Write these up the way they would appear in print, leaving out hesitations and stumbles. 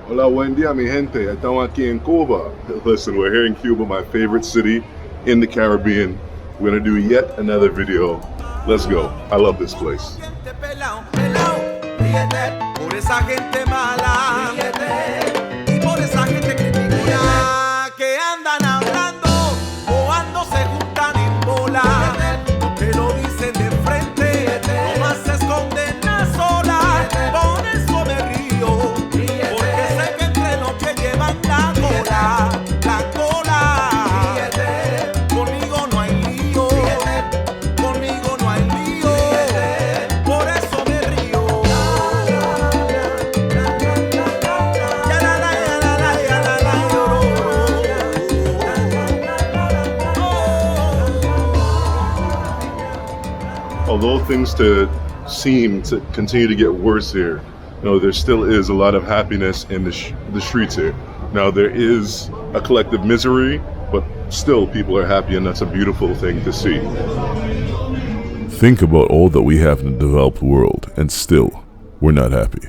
Hola, buen día, mi gente. Estamos aquí in Cuba. Listen, we're here in Cuba, my favorite city in the Caribbean. We're gonna do yet another video. Let's go. I love this place. Por esa gente mala y por esa gente criticona que andan hablando o ando se juntan en bola, no te lo dicen de frente, nomás se esconden a solas. Por eso me río, porque sé que entre los que llevan la cola, conmigo no hay lío, conmigo no hay lío, por eso me río. Although things seem to continue to get worse here, there still is a lot of happiness in the streets here. Now there is a collective misery, but still people are happy, and that's a beautiful thing to see. Think about all that we have in the developed world, and still, we're not happy.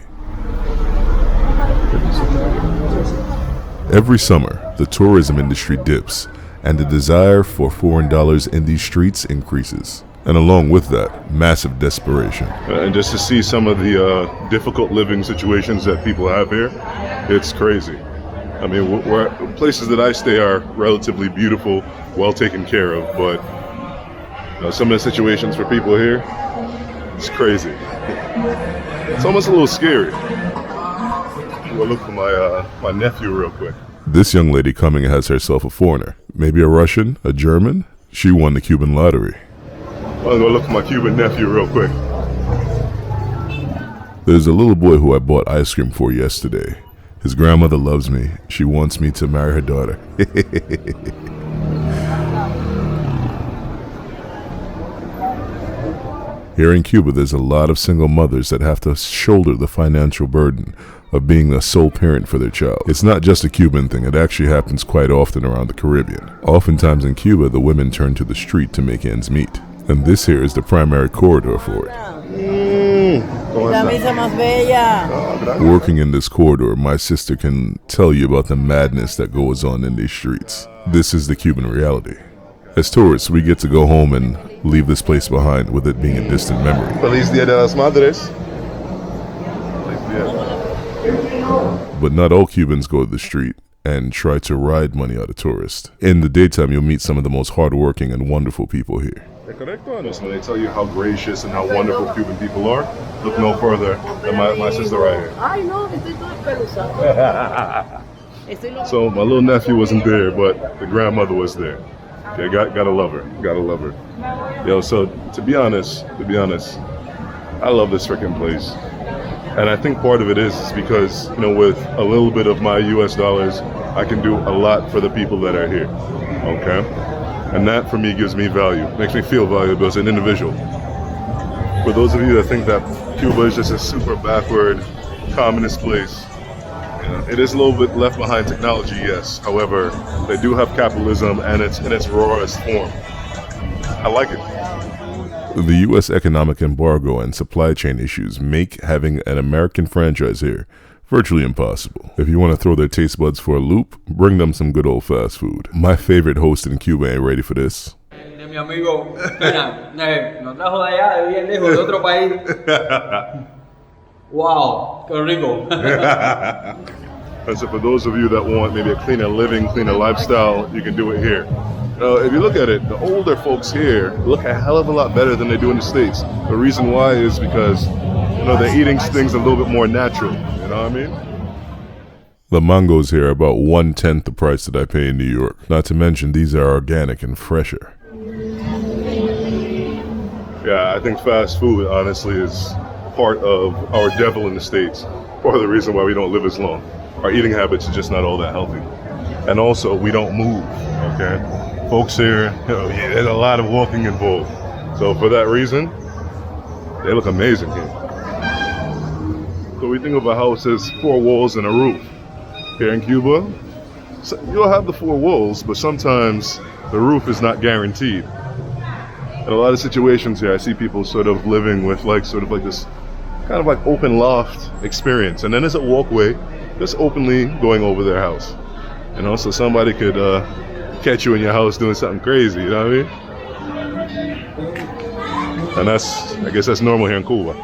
Every summer, the tourism industry dips, and the desire for foreign dollars in these streets increases. And along with that, massive desperation. And just to see some of the difficult living situations that people have here, it's crazy. I mean, places that I stay are relatively beautiful, well taken care of, but some of the situations for people here, it's crazy. It's almost a little scary. We'll look for my nephew real quick. This young lady coming has herself a foreigner. Maybe a Russian, a German. She won the Cuban lottery. I'll go look for my Cuban nephew real quick. There's a little boy who I bought ice cream for yesterday. His grandmother loves me. She wants me to marry her daughter. Here in Cuba, there's a lot of single mothers that have to shoulder the financial burden of being a sole parent for their child. It's not just a Cuban thing, it actually happens quite often around the Caribbean. Oftentimes in Cuba, the women turn to the street to make ends meet. And this here is the primary corridor for it. Working in this corridor, my sister can tell you about the madness that goes on in these streets. This is the Cuban reality. As tourists, we get to go home and leave this place behind with it being a distant memory. Feliz Dia de las Madres. But not all Cubans go to the street and try to ride money out of tourists. In the daytime, you'll meet some of the most hardworking and wonderful people here. When they tell you how gracious and how wonderful Cuban people are, look no further than my sister right here. So my little nephew wasn't there, but the grandmother was there. Yeah, gotta love her. Gotta love her. So to be honest, I love this freaking place. And I think part of it is because, with a little bit of my US dollars, I can do a lot for the people that are here. Okay? And that for me gives me value, makes me feel valuable as an individual. For those of you that think that Cuba is just a super backward, communist place, it is a little bit left behind technology, yes. However, they do have capitalism and it's in its rawest form. I like it. The U.S. economic embargo and supply chain issues make having an American franchise here virtually impossible. If you want to throw their taste buds for a loop, bring them some good old fast food. My favorite host in Cuba ain't ready for this. Mi amigo, nos trajo de allá, de bien lejos, de otro país. Wow, qué rico. And so for those of you that want maybe a cleaner living, cleaner lifestyle, you can do it here. If you look at it, the older folks here look a hell of a lot better than they do in the States. The reason why is because they're eating things a little bit more natural. You know what I mean? The mangoes here are about 1/10 the price that I pay in New York. Not to mention these are organic and fresher. Yeah, I think fast food honestly is part of our devil in the States. Part of the reason why we don't live as long. Our eating habits are just not all that healthy. And also we don't move, okay? Folks here, there's a lot of walking involved. So for that reason, they look amazing here. So we think of a house as 4 walls and a roof. Here in Cuba, so you'll have the 4 walls, but sometimes the roof is not guaranteed. In a lot of situations here, I see people sort of living with this kind of like open loft experience. And then there's a walkway just openly going over their house. You know, so somebody could catch you in your house doing something crazy, you know what I mean? And I guess that's normal here in Cuba.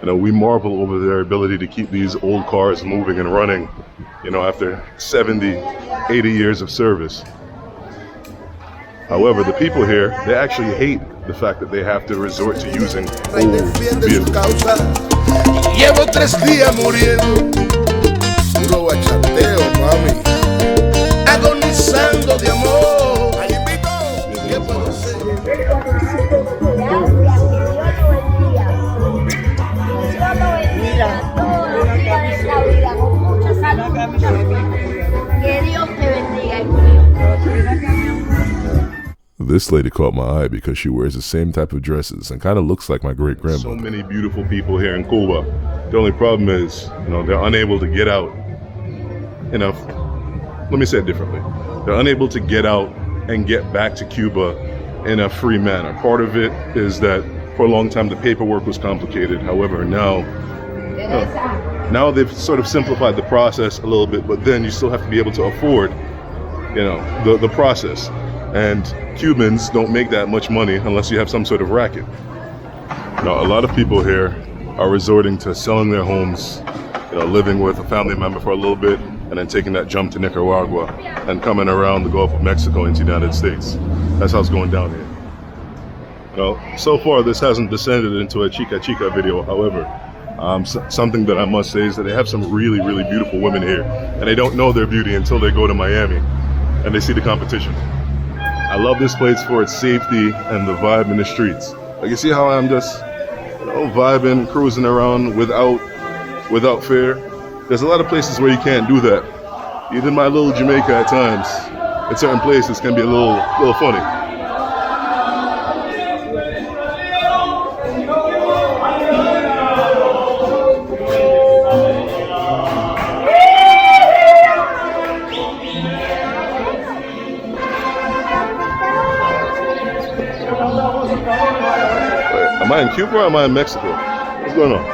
You know, we marvel over their ability to keep these old cars moving and running, you know, after 70, 80 years of service. However, the people here, they actually hate the fact that they have to resort to using old vehicles. Llevo 3 días muriendo, puro bachateo, mami, agonizando de amor. ¿Qué puedo hacer? Que Dios te bendiga. This lady caught my eye because she wears the same type of dresses and kind of looks like my great-grandmother. So many beautiful people here in Cuba. The only problem is, you know, they're unable to get out enough. Let me say it differently. They're unable to get out and get back to Cuba in a free manner. Part of it is that for a long time the paperwork was complicated. However, now they've sort of simplified the process a little bit, but then you still have to be able to afford, you know, the process. And Cubans don't make that much money unless you have some sort of racket. Now, a lot of people here are resorting to selling their homes, you know, living with a family member for a little bit, and then taking that jump to Nicaragua and coming around the Gulf of Mexico into the United States. That's how it's going down here. Now, so far this hasn't descended into a Chica Chica video. However, something that I must say is that they have some really, really beautiful women here, and they don't know their beauty until they go to Miami and they see the competition. I love this place for its safety and the vibe in the streets. Like, you see how I'm just, you know, vibing, cruising around without fear. There's a lot of places where you can't do that. Even my little Jamaica at times, in certain places, can be a little funny. Am I in Cuba or am I in Mexico? What's going on?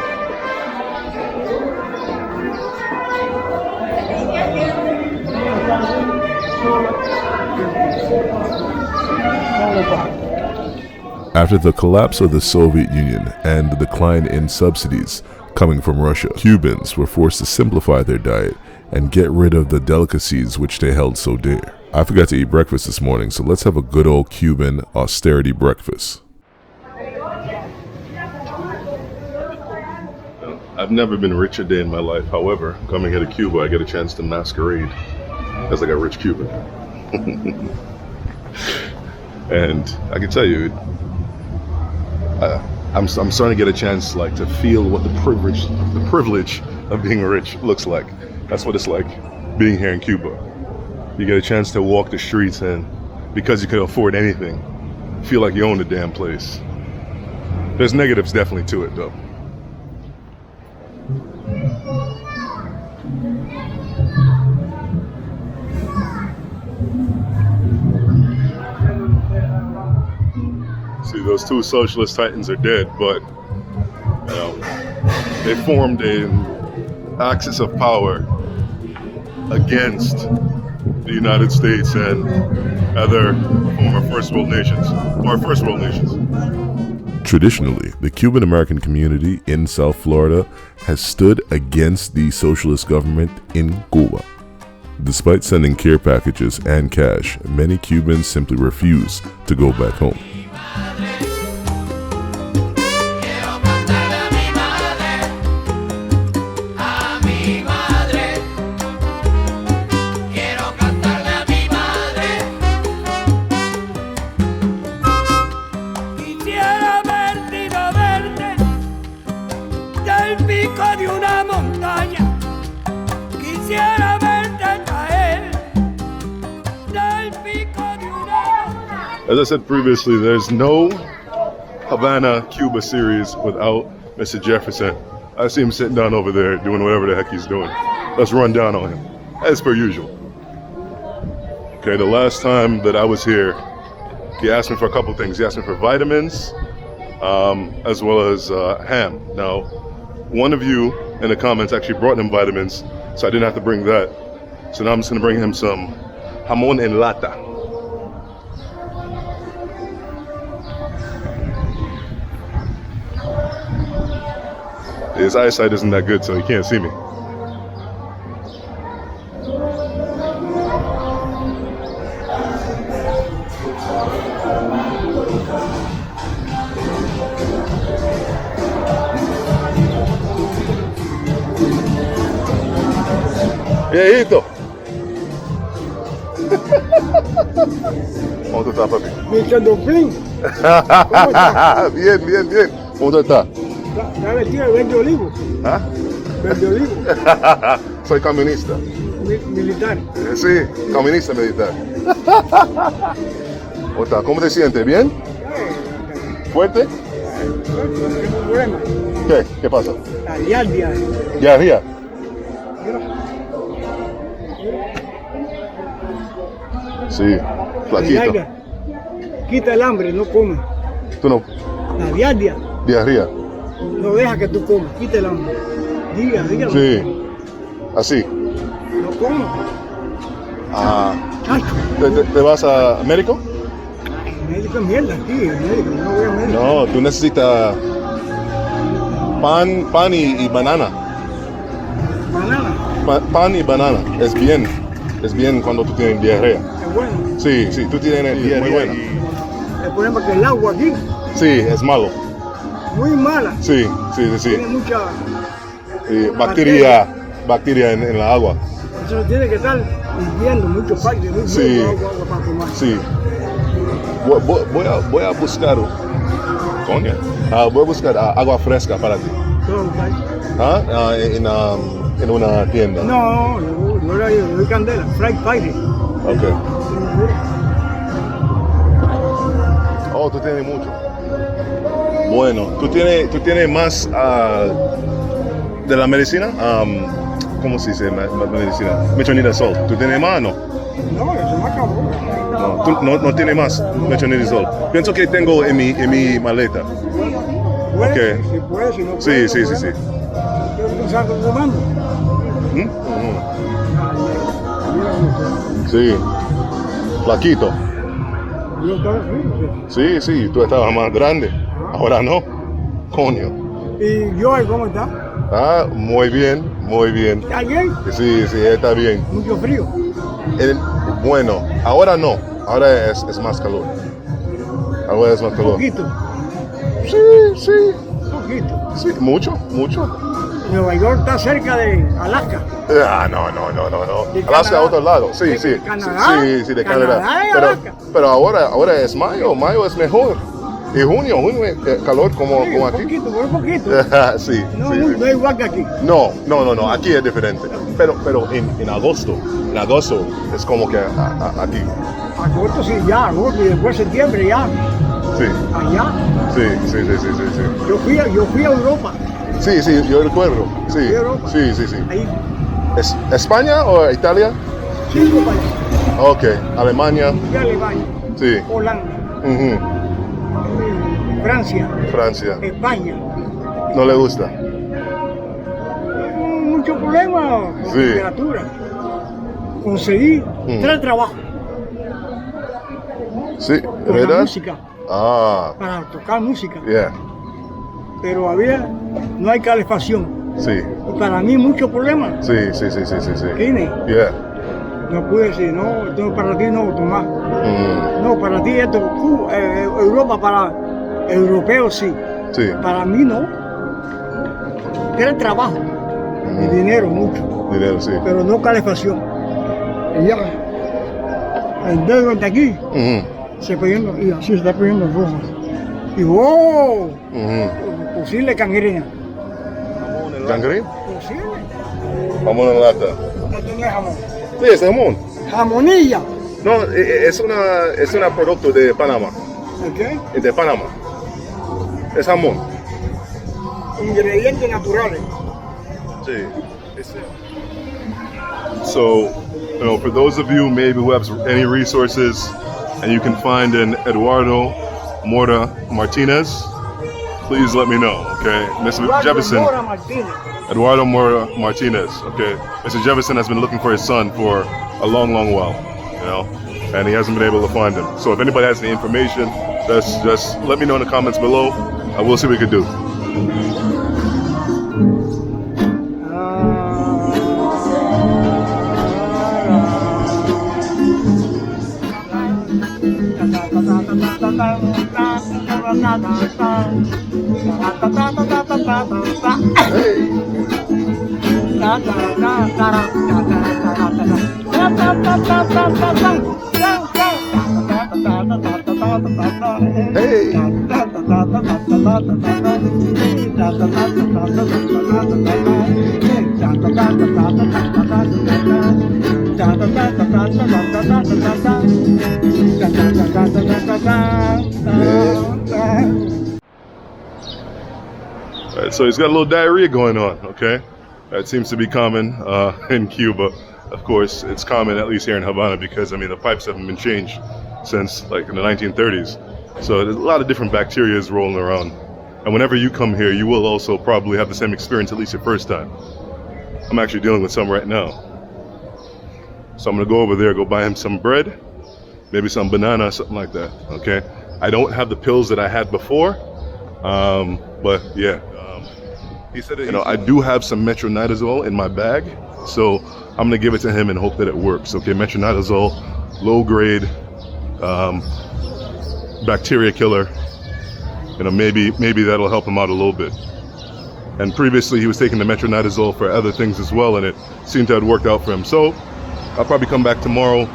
After the collapse of the Soviet Union and the decline in subsidies coming from Russia, Cubans were forced to simplify their diet and get rid of the delicacies which they held so dear. I forgot to eat breakfast this morning, so let's have a good old Cuban austerity breakfast. I've never been rich a day in my life. However, coming here to Cuba, I get a chance to masquerade as like a rich Cuban. And I can tell you, I'm starting to get a chance like to feel what the privilege of being rich looks like. That's what it's like being here in Cuba. You get a chance to walk the streets and because you can afford anything, feel like you own the damn place. There's negatives definitely to it though. See, those two socialist titans are dead, but you know, they formed an axis of power against the United States and other former first world nations. Traditionally, the Cuban American community in South Florida has stood against the socialist government in Cuba. Despite sending care packages and cash, many Cubans simply refuse to go back home. As I said previously, there's no Havana, Cuba series without Mr. Jefferson. I see him sitting down over there doing whatever the heck he's doing. Let's run down on him, as per usual. Okay, the last time that I was here, he asked me for a couple things. He asked me for vitamins, as well as ham. Now, one of you in the comments actually brought him vitamins, so I didn't have to bring that. So now I'm just gonna bring him some jamón en lata. His eyesight isn't that good, so he can't see me. Viejito. ¿Cómo tú estás, papi? Mr. Duplín, Bien, bien, bien. ¿Cómo tú estás? está vestido de verde olivo. ¿Ah? Verde olivo, Soy camionista. militar. Sí, camionista militar. ¿Cómo estás? ¿Cómo te sientes? ¿Bien? ¿Fuerte? No tengo problema. ¿Qué? ¿Qué pasa? La diardia. ¿Diarrea? Sí, flaquito. Diardia. Quita el hambre, no come. ¿Tú no? La diardia ¿Diarrea? no deja que tú comas, quita el hambre. Dígalo. Sí. Así. No como. Ah. Chacho. ¿Te vas a médico? El médico es mierda aquí, el médico, no voy al médico. No, tú necesitas pan y banana. Banana, Pan y banana. Es bien cuando tú tienes diarrea. es bueno. Sí, tú tienes diarrea. Muy buena. El problema es que el agua aquí, Sí, es malo. muy mala. Sí. Tiene mucha. Bacteria en la agua. Eso tiene que estar hirviendo mucho parte, muy Sí. agua para tomar. Sí. Voy a buscar. Coño. Voy a buscar agua fresca para ti. Todo está ahí. En una tienda. No, yo doy candela, fried fire. Ok. Oh, tú tienes mucho. Bueno, tú tienes más de la medicina. ¿Cómo se dice medicina? Metronidazol. ¿Tú tienes más o no? No, eso me acabó. No, tú no tienes más metronidazol. Pienso que tengo en mi maleta. Puede, Ok. si puede, si no Sí, puede. sí. Yo estoy usando tomando. ¿Mm? Ujú. Sí. Flaquito. Yo estaba así. Sí, tú estabas más grande. Ahora no. Coño. ¿Y yo cómo está? Muy bien. ¿Está bien? Sí, está bien. Mucho frío. Bueno, ahora no. Ahora es más calor. Ahora es más calor. Poquito, Sí. poquito. Sí, mucho. Nueva York está cerca de Alaska. No. ¿De Alaska Canadá? a otro lado. Sí. ¿De Canadá? Sí, de Canadá Canadá. y Alaska. Pero ahora es mayo. Mayo es mejor. Y junio es calor como Sí, aquí. poquito, muy poquito. Sí. No, sí. no es igual que aquí. No, aquí es diferente. Pero en agosto es como que aquí. Agosto sí, ya, agosto y después septiembre ya. Sí, Allá. sí. Yo fui a Europa. Sí, yo recuerdo. Sí, Fui a Europa. sí. Ahí, ¿Es España o Italia? 5 países. Ok, Alemania. Fui a Alemania, Sí. Holanda, Ujú. Francia, Francia. España. ¿No le gusta? Mucho problema con Sí. temperatura. Conseguí 3 trabajos Sí, con la ¿verdad? música, para tocar música. Yeah. Pero no hay calefacción. Sí, Y para mí mucho problema. sí. Kine, Yeah. no pude decir, no, esto para ti no, Tomás. Mm, No, para ti esto, Europa para europeos sí. sí. Para mí no. 3 trabajos y dinero mucho, Dinero, sí. pero no calefacción. Y ya, el dedo de aquí Ujú, se poniendo, y así se está poniendo rojo. Y ¡wow! ujú. Posible gangrena. ¿Gangrene? Posible. Jamón en lata. No tenía jamón. Sí, es jamón. Jamonilla. No, es una producto de Panamá. ¿Ok? De Panamá. Es jamón. Ingredientes naturales. Sí. So, for those of you maybe who have any resources and you can find an Eduardo Mora Martinez, please let me know, okay? Mr. Jefferson, Mora Martínez. Eduardo Mora Martinez, okay? Mr. Jefferson has been looking for his son for a long, long while, you know, and he hasn't been able to find him. So if anybody has any information, just let me know in the comments below. We'll see what we can do. Alright, so he's got a little diarrhea going on, okay? That seems to be common in Cuba. Of course, it's common at least here in Havana because, I mean, the pipes haven't been changed since like in the 1930s. So there's a lot of different bacteria rolling around. And whenever you come here, you will also probably have the same experience at least your first time. I'm actually dealing with some right now. So I'm gonna go over there, go buy him some bread, maybe some banana, something like that, okay? I don't have the pills that I had before, but yeah. He said that, you know, I do have some metronidazole in my bag, so I'm gonna give it to him and hope that it works, okay? Metronidazole, low grade, bacteria killer. You know, maybe that'll help him out a little bit. And previously he was taking the metronidazole for other things as well, and it seemed to have worked out for him. So I'll probably come back tomorrow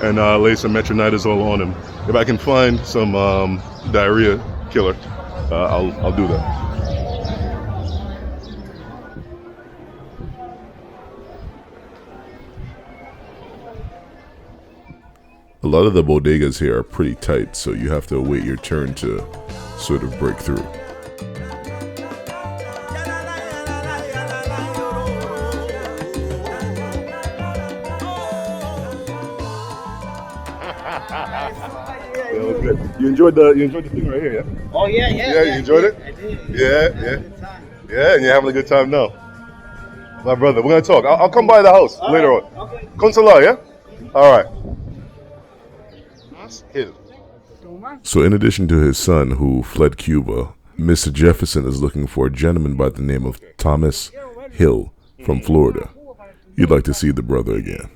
and lay some metronidazole on him. If I can find some diarrhea killer, I'll do that. A lot of the bodegas here are pretty tight, so you have to await your turn to sort of break through. Yeah, it was good. You enjoyed the thing right here, yeah? Oh, yeah. Yeah, you enjoyed it? I did. Yeah. Yeah, and you're having a good time now. My brother, we're gonna talk. I'll come by the house later on. Okay. Consular, yeah? All right. Hit it. So in addition to his son who fled Cuba, Mr. Jefferson is looking for a gentleman by the name of Thomas Hill from Florida. You'd like to see the brother again.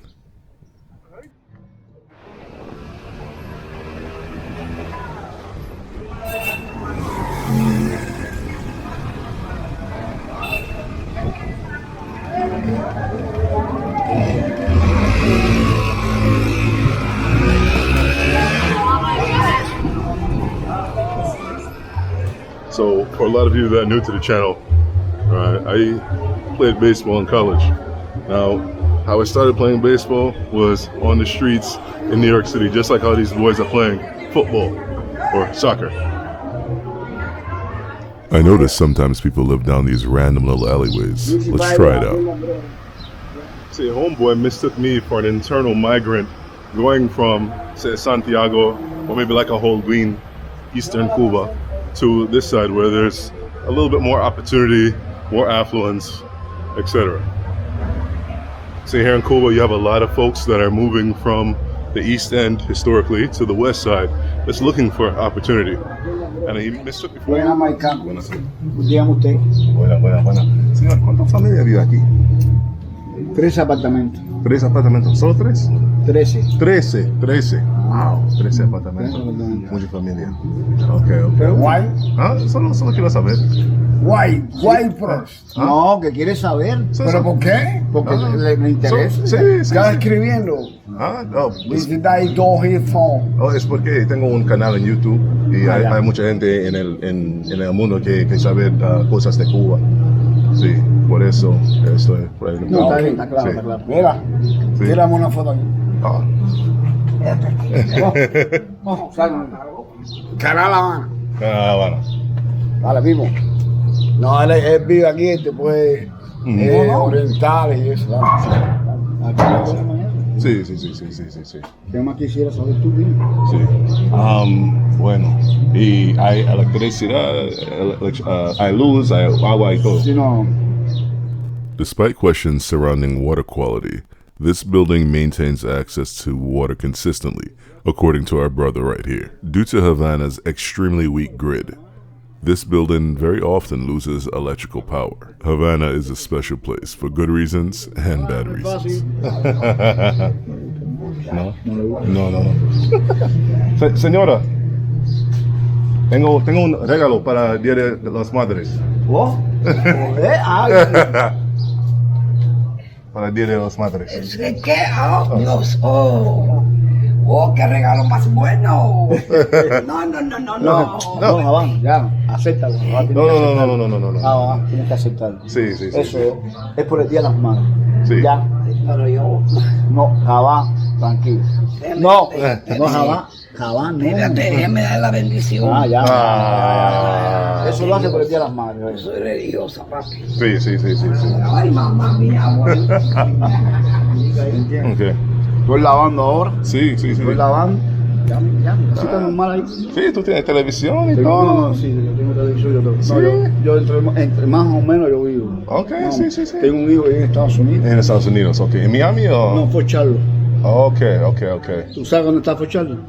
So for a lot of you that are new to the channel, I played baseball in college. Now, how I started playing baseball was on the streets in New York City, just like how these boys are playing football or soccer. I notice sometimes people live down these random little alleyways. Let's try it out. See, a homeboy mistook me for an internal migrant going from, say, Santiago, or maybe like a Holguin, Eastern Cuba, to this side where there's a little bit more opportunity, more affluence, etc. See, here in Cuba, you have a lot of folks that are moving from the East End historically to the West Side, that's looking for opportunity. And he mistook me for... Buena, Maica. Buenas. Dígame usted. Buena. Señor, ¿cuántas familias vive aquí? 3 apartamentos. 3 apartamentos. ¿Solo 3? 13. 13. Wow, 13 apartamentos. Mucha familia. Ok. Guay. Ah, solo quiero saber. Guay first. No, que quiere saber. ¿Pero por qué? Porque le interesa. Sí. Estás escribiendo. No, pues, Visitáis dos headphones. es porque tengo un canal en YouTube y hay mucha gente en el mundo que sabe cosas de Cuba. Sí, por eso estoy por ahí. No, está claro. Mira, Sí. tírame una foto aquí. Ah. Canal Habana. Bueno. Vale, vivo. No, él vive aquí, después orientales y eso. Vale. Sí, sí, sí, sí, sí, sí, sí. ¿Qué más quisiera saber tú, dime? Sí. Bueno, y hay electricidad, hay luz, hay agua y todo. Si no, Despite questions surrounding water quality, this building maintains access to water consistently, according to our brother right here. Due to Havana's extremely weak grid, this building very often loses electrical power. Havana is a special place for good reasons and bad reasons. No, no, no, no. Señora, tengo un regalo para el Día de las Madres. ¿vos? Para el Día de las Madres. ¿Qué? Oh, Dios. Oh. Oh, qué regalo más bueno. No, no, no, no, no. No, Havana, ya, acéptalo. No. Tienes que aceptarlo. Sí, sí, sí. Eso es por el Día de las Madres. Sí. Ya. Pero yo. No, Havana, tranquilo. No, no, Havana, no. Espérate, déjame dar la bendición. Ah. Eso lo hace por el Día de las Madres. Soy religiosa, papi. Sí, sí, sí, sí, sí. Ay, mamá mía, bueno. ¿Entiendes? Okay. Estoy lavando ahora. Sí, sí, sí. Estoy lavando. Ya, está normal ahí. Sí, tú tienes televisión y No, todo. no, sí, yo tengo televisión, yo tengo. ¿Sí? No, yo entre más o menos yo vivo. Ok, No, sí, sí, sí. Tengo un hijo ahí en Estados Unidos. En Estados Unidos, ok. ¿En Miami o? No, Fort Charlotte. Okay, okay, okay. ¿Tú sabes dónde está Fort Charlotte?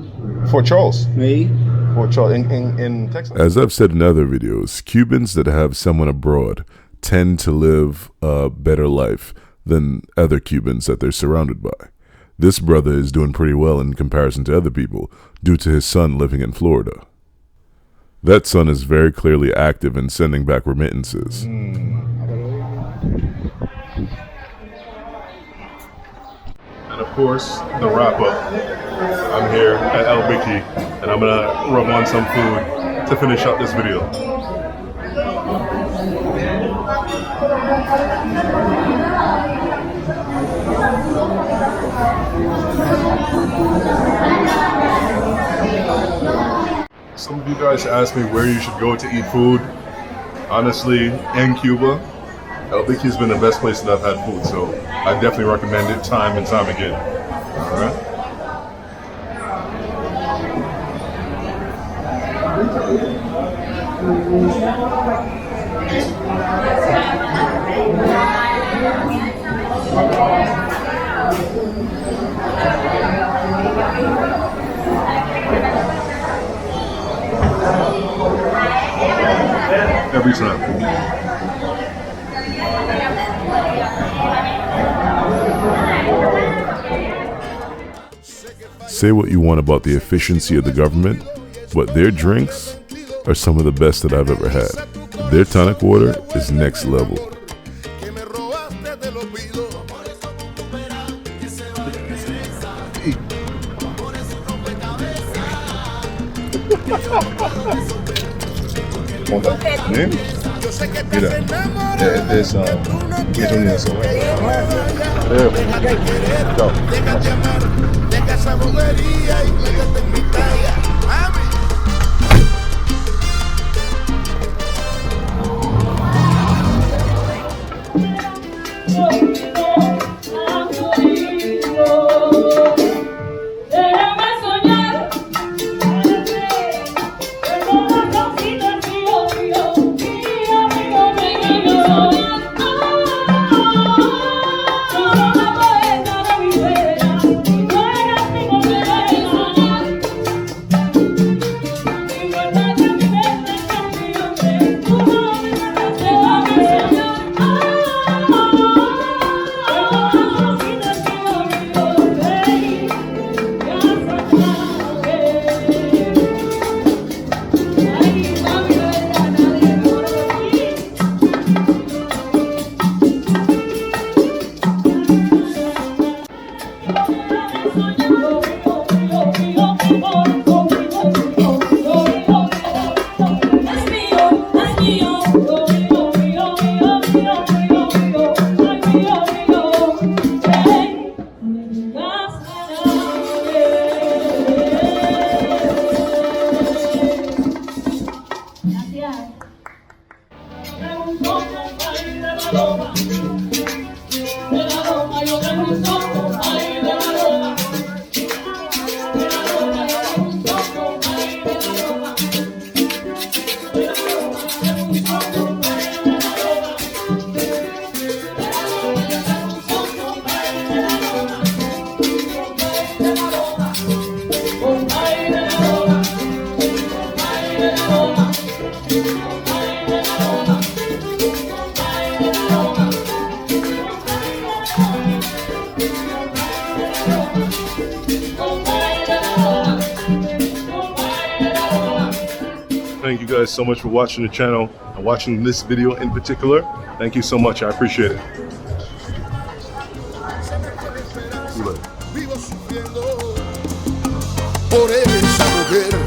Fort Charles. Ahí. Fort Charles. In Texas. As I've said in other videos, Cubans that have someone abroad tend to live a better life than other Cubans that they're surrounded by. This brother is doing pretty well in comparison to other people due to his son living in Florida. That son is very clearly active in sending back remittances. And of course, the wrap up. I'm here at El Bicky, and I'm gonna rub on some food to finish up this video. Some of you guys asked me where you should go to eat food. Honestly, in Cuba, El Bicky has been the best place that I've had food, so I definitely recommend it time and time again. All right. Every time. Say what you want about the efficiency of the government, but their drinks are some of the best that I've ever had. Their tonic water is next level. Que me robaste te lo pido. ¿Eh? Yo sé que Mira, estás enamorado. es Tú no quieres unión, so. Déjate querer, déjate amar, deja esa bobería y métete en mi talla. Mami. Déjame soñar, con ratoncitos míos, amigo, déjame soñar. Yo soy la poeta de mi vera, y tú eres mi consejo de soñar. thank you guys so much for watching the channel and watching this video in particular. Thank you so much. I appreciate it. Vivo sufriendo por esa mujer